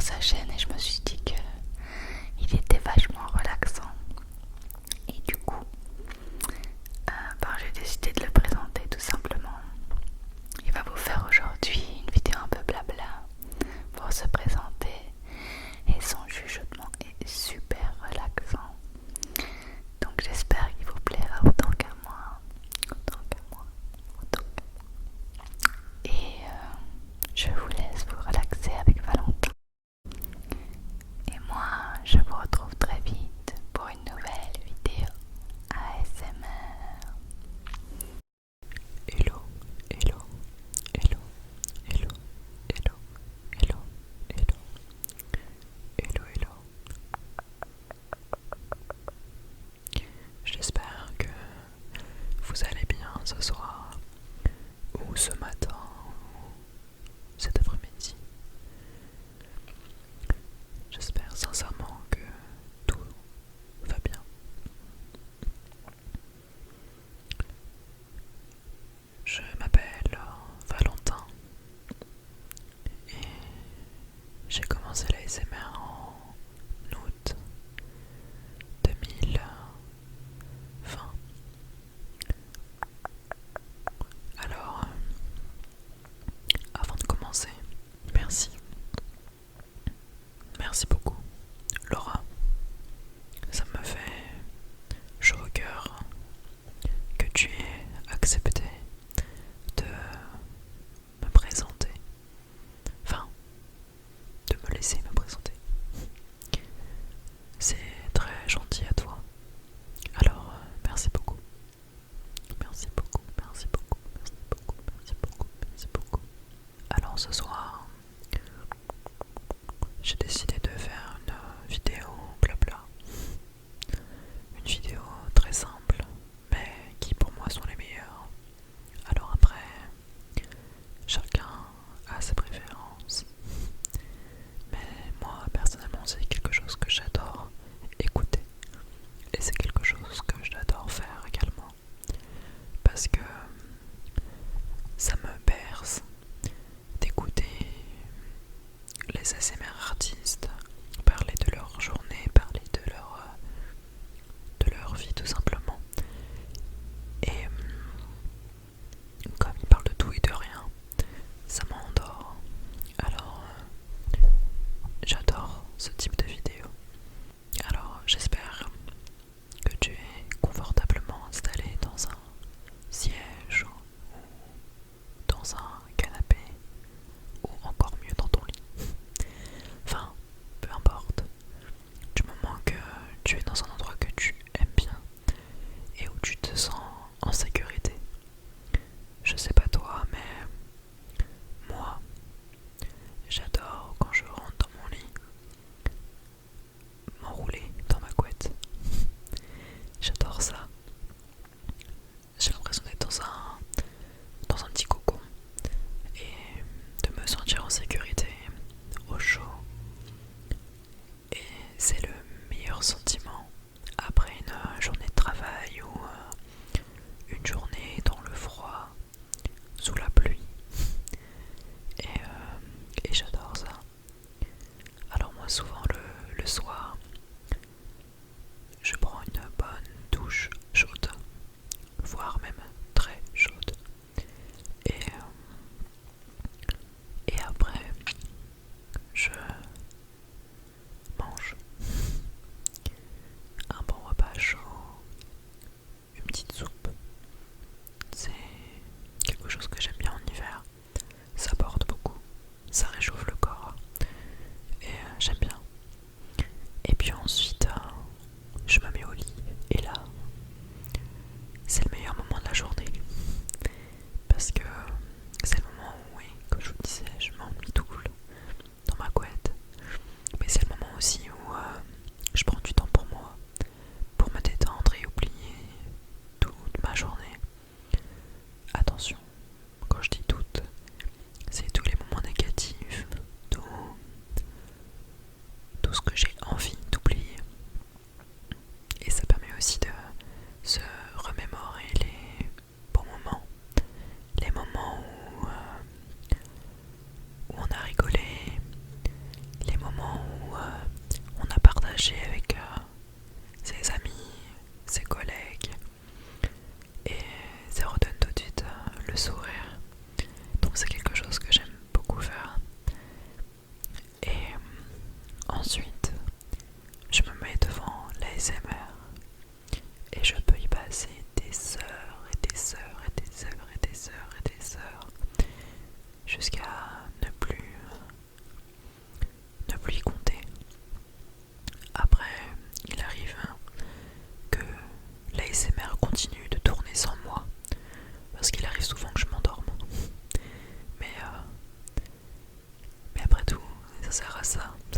sa chaîne et je me suis dit que il était vachement relaxant. Et du coup, j'ai décidé de le présenter tout simplement. Il va vous faire aujourd'hui une vidéo un peu blabla pour se présenter et son chuchotement est super relaxant. Donc j'espère qu'il vous plaira autant qu'à moi, autant qu'à moi, autant qu'à moi. Et je vous laisse vous relaxer avec Valentin. Et moi, je vous retrouve très vite pour une nouvelle vidéo ASMR. Hello, hello, hello, hello, hello, hello, hello, hello, hello. J'espère que vous allez bien ce soir, ou ce matin, ou cet après-midi. J'espère sincèrement que tout va bien. Je m'appelle Valentin et j'ai commencé la l'ASMR en août 2020. Alors, avant de commencer, merci. Merci beaucoup, Laura. Ça me fait chaud au cœur que tu aies accepté de me présenter. Enfin, de me laisser me présenter. C'est très gentil à toi. Alors, merci beaucoup. Merci beaucoup, merci beaucoup, merci beaucoup, merci beaucoup, merci beaucoup. Alors ce soir, j'ai décidé de faire une vidéo blabla. Une vidéo très simple, mais qui pour moi sont les meilleures. Alors après, chacun a ses préférences. Mais moi personnellement c'est quelque chose que j'adore écouter. Et c'est quelque chose que j'adore faire également. Parce que ça me berce d'écouter les ASMR artistes parler de leur journée, parler de leur vie tout simplement. Et comme ils parlent de tout et de rien, ça m'endort. Alors j'adore ce type de vidéo. Alors j'espère que tu es confortablement installé dans un siège ou dans un canapé ou encore mieux dans ton lit. Enfin, peu importe. Du moment que tu es dans un endroit que tu aimes bien et où tu te sens en sécurité. Je sais pas toi, mais moi, j'adore quand je rentre dans mon lit, m'enrouler dans ma couette. J'adore ça. J'ai l'impression d'être dans un petit cocon et de me sentir en sécurité, au chaud. Et c'est le meilleur sentiment après une journée de travail ou une journée dans le froid, sous la pluie. Et j'adore ça. Alors moi souvent le soir, je prends une bonne douche chaude, voire même très chaude. Et après, je mange un bon repas chaud, une petite soupe. C'est quelque chose que j'aime bien en hiver. Ça porte beaucoup, ça réchauffe le corps et j'aime bien. Et puis ensuite, je me mets au lit et là, c'est le meilleur moment de la journée parce que c'est le moment où, oui, comme je vous disais, je m'emmitoufle dans ma couette. Mais c'est le moment aussi où je prends du temps pour moi, pour me détendre et oublier toute ma journée. Attention, quand je dis toute, c'est tous les moments négatifs, tout ce que j'ai envie d'oublier. Et ça permet aussi de se remémorer les bons moments, les moments où on a rigolé, les moments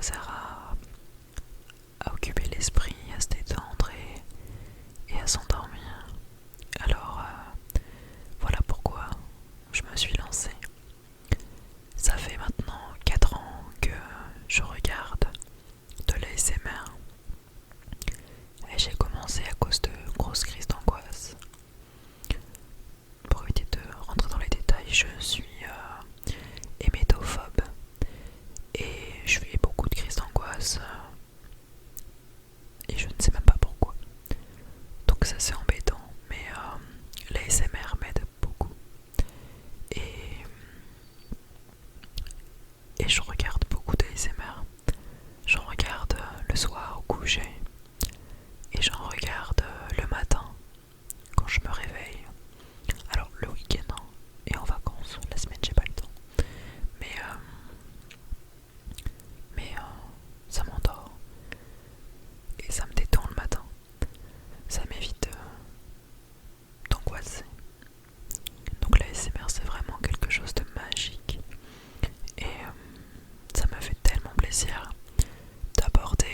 ça sert à occuper l'esprit, à se détendre et à s'endormir. Alors voilà pourquoi je me suis lancée. Ça fait maintenant 4 ans que je regarde de l'ASMR et j'ai commencé à cause de grosses crises d'angoisse. Pour éviter de rentrer dans les détails, je suis hémétophobe et je fais beaucoup de crises d'angoisse et je ne sais même pas pourquoi. Donc ça c'est embêtant, mais l'ASMR m'aide beaucoup et, et je regarde beaucoup d'ASMR. J'en regarde le soir au coucher et j'en regarde le matin quand je me réveille. Alors le week-end et en vacances, la semaine j'ai pas le temps. Mais ça m'endort et ça me détend le matin. Ça m'évite d'angoisser. Donc la SMR c'est vraiment quelque chose de magique et ça me fait tellement plaisir d'aborder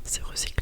c'est recyclable.